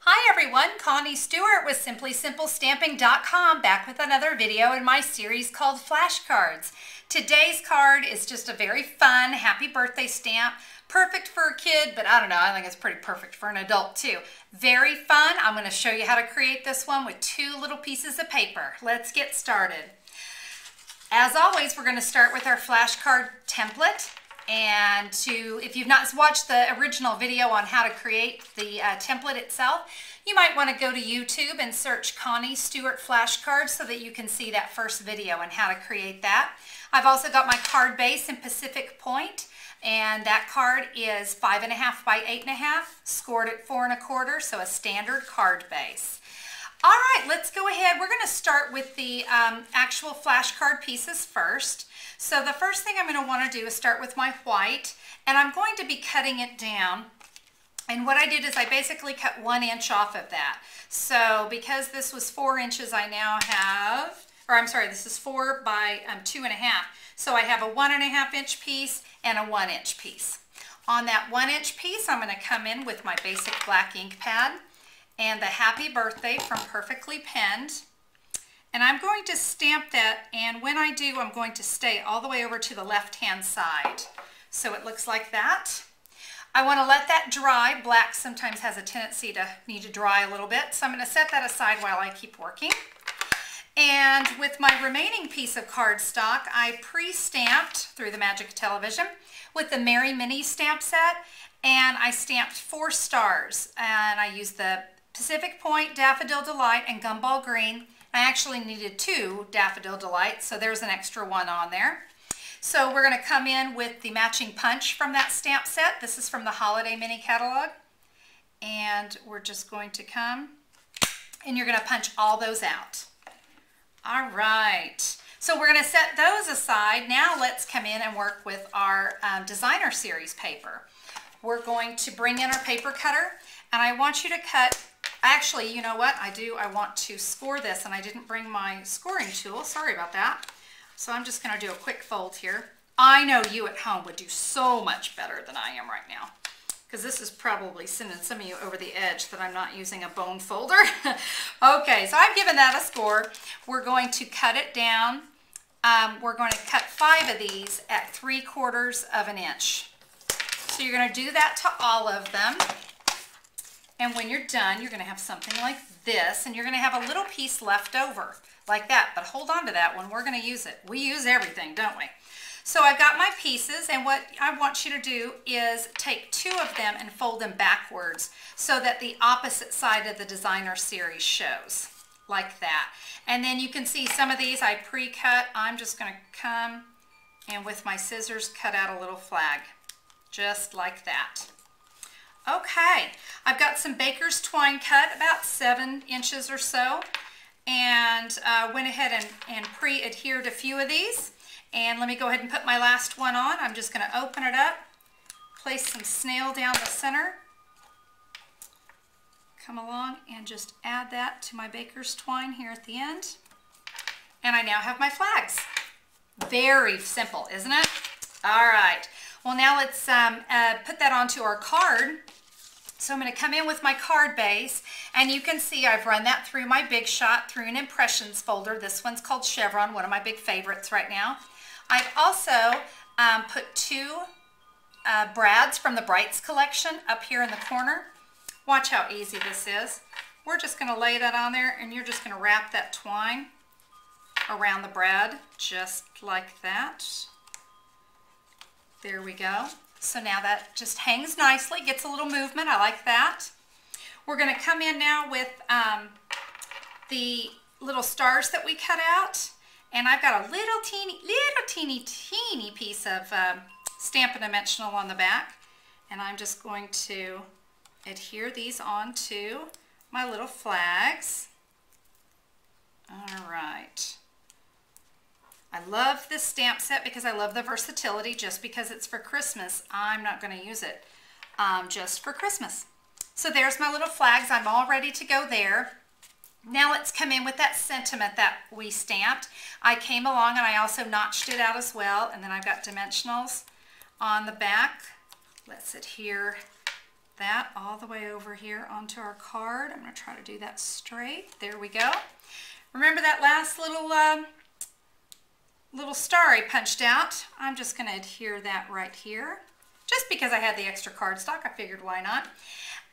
Hi everyone, Connie Stewart with SimplySimpleStamping.com back with another video in my series called Flashcards. Today's card is just a very fun happy birthday stamp. Perfect for a kid, but I don't know, I think it's pretty perfect for an adult too. Very fun. I'm going to show you how to create this one with two little pieces of paper. Let's get started. As always, we're going to start with our flashcard template. And if you've not watched the original video on how to create the template itself, you might want to go to YouTube and search Connie Stewart flashcards so that you can see that first video and how to create that. I've also got my card base in Pacific Point, and that card is 5.5 by 8.5, scored at 4 1/4, so a standard card base. All right, let's go ahead. We're going to start with the actual flashcard pieces first. So the first thing I'm going to want to do is start with my white, and I'm going to be cutting it down. And what I did is I basically cut 1 inch off of that. So because this was 4 inches, I now have, or I'm sorry, this is 4 by 2.5. So I have a 1.5 inch piece and a 1 inch piece. On that 1 inch piece, I'm going to come in with my basic black ink pad and the happy birthday from Perfectly Penned. And I'm going to stamp that, and when I do, I'm going to stay all the way over to the left-hand side. So it looks like that. I want to let that dry. Black sometimes has a tendency to need to dry a little bit, so I'm going to set that aside while I keep working. And with my remaining piece of cardstock, I pre-stamped through the magic of television with the Merry Mini stamp set, and I stamped 4 stars. And I used the Pacific Point, Daffodil Delight, and Gumball Green. I actually needed 2 Daffodil Delights, so there's an extra 1 on there. So we're going to come in with the matching punch from that stamp set. This is from the Holiday Mini Catalog. And we're just going to come, and you're going to punch all those out. All right. So we're going to set those aside. Now let's come in and work with our designer series paper. We're going to bring in our paper cutter, and I want you to cut. Actually, you know what I do? I want to score this, and I didn't bring my scoring tool. Sorry about that. So I'm just going to do a quick fold here. I know you at home would do so much better than I am right now, because this is probably sending some of you over the edge that I'm not using a bone folder. Okay, so I've given that a score. We're going to cut it down. We're going to cut 5 of these at 3/4 of an inch. So you're going to do that to all of them. And when you're done, you're going to have something like this, and you're going to have a little piece left over, like that. But hold on to that one. We're going to use it. We use everything, don't we? So I've got my pieces, and what I want you to do is take 2 of them and fold them backwards so that the opposite side of the designer series shows, like that. And then you can see some of these I pre-cut. I'm just going to come and with my scissors cut out a little flag, just like that. Okay, I've got some baker's twine cut, about 7 inches or so, and went ahead and pre-adhered a few of these. And let me go ahead and put my last one on. I'm just going to open it up, place some snail down the center, come along and just add that to my baker's twine here at the end. And I now have my flags. Very simple, isn't it? All right, well now let's put that onto our card. So I'm going to come in with my card base, and you can see I've run that through my Big Shot through an impressions folder. This one's called Chevron, one of my big favorites right now. I've also put 2 brads from the Brights collection up here in the corner. Watch how easy this is. We're just going to lay that on there, and you're just going to wrap that twine around the brad just like that. There we go. So now that just hangs nicely, gets a little movement. I like that. We're going to come in now with the little stars that we cut out. And I've got a little teeny piece of Stampin' Dimensional on the back. And I'm just going to adhere these onto my little flags. All right. I love this stamp set because I love the versatility. Just because it's for Christmas, I'm not going to use it just for Christmas. So there's my little flags. I'm all ready to go there. Now let's come in with that sentiment that we stamped. I came along and I also notched it out as well. And then I've got dimensionals on the back. Let's adhere that all the way over here onto our card. I'm going to try to do that straight. There we go. Remember that last little star I punched out? I'm just going to adhere that right here. Just because I had the extra cardstock, I figured why not.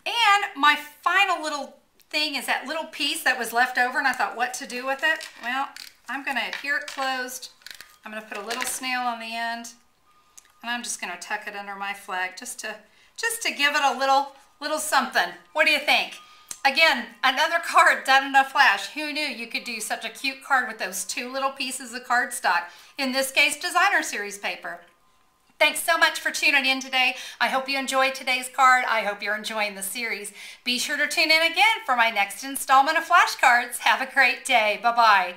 And my final little thing is that little piece that was left over, and I thought what to do with it. Well, I'm going to adhere it closed. I'm going to put a little snail on the end, and I'm just going to tuck it under my flag just to give it a little something. What do you think? Again, another card done in a flash. Who knew you could do such a cute card with those two little pieces of cardstock? In this case, designer series paper. Thanks so much for tuning in today. I hope you enjoyed today's card. I hope you're enjoying the series. Be sure to tune in again for my next installment of flashcards. Have a great day. Bye-bye.